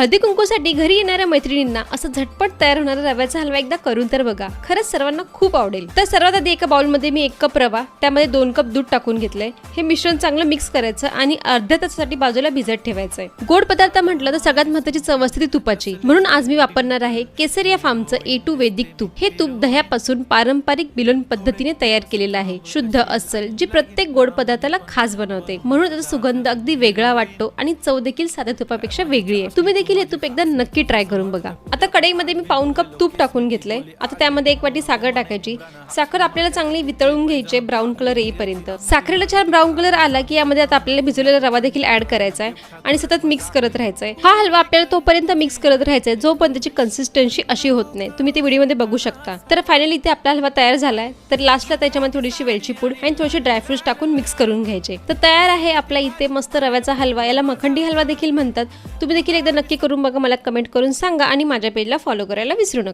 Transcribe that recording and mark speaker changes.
Speaker 1: हळदी कुंकूसाठी घरी येणाऱ्या मैत्रिणींना असं झटपट तयार होणारा रव्याचा हलवा एकदा करून तर बघा, खरंच सर्वांना खूप आवडेल। तर सर्वात आधी एका बाउलमध्ये मी 1 कप रवा, त्यामध्ये 2 कप दूध टाकून घेतलंय। हे मिश्रण चांगलं मिक्स करायचं आणि अर्ध्या तासासाठी बाजूला भिजत ठेवायचंय। गोड पदार्थ म्हटलं तर सगळ्यात महत्त्वाची चव असते ती तुपाची, म्हणून आज मी वापरणार आहे केसरिया फार्मचं A2 वैदिक तूप। हे तूप दह्यापासून पारंपरिक बिलोन पद्धतीने तयार केलेलं आहे, शुद्ध अस्सल, जी प्रत्येक गोड पदार्थाला खास बनवते, म्हणून त्याचा सुगंध अगदी वेगळा वाटतो आणि चव देखील साध्या तुपापेक्षा वेगळी आहे। तुम्ही देखील हे तूप एकदा नक्की ट्राय करून बघा। आता कढईमध्ये मी पाऊण कप तूप टाकून घेतलंय। आता त्यामध्ये 1 वाटी साखर टाकायची। साखर आपल्याला चांगली वितळून घ्यायची ब्राऊन कलर येईपर्यंत। साखरेला छान ब्राऊन कलर आला की यामध्ये आता आपल्याला भिजवलेला रवा देखील ऍड करायचा आहे आणि सतत मिक्स करत राहायचंय। हा हलवा आपल्याला तोपर्यंत मिक्स करत राहायचंय जोपर्यंत त्याची कन्सिस्टन्सी अशी होत नाही। तुम्ही ते व्हिडिओमध्ये बघू शकता। तर फायनली इथे आपला हलवा तयार झालाय। तर लास्टला त्याच्यामध्ये थोडीशी वेलची पूड आणि थोडेसे ड्रायफ्रुट्स टाकून मिक्स करून घ्यायचे। तर तयार आहे आपला इथे मस्त रव्याचा हलवा। याला मखंडी हलवा देखील म्हणतात। तुम्ही देखील एकदा नक्की करून बघा, मला कमेंट करून सांगा आणि माझ्या पेजला फॉलो करायला विसरू नका।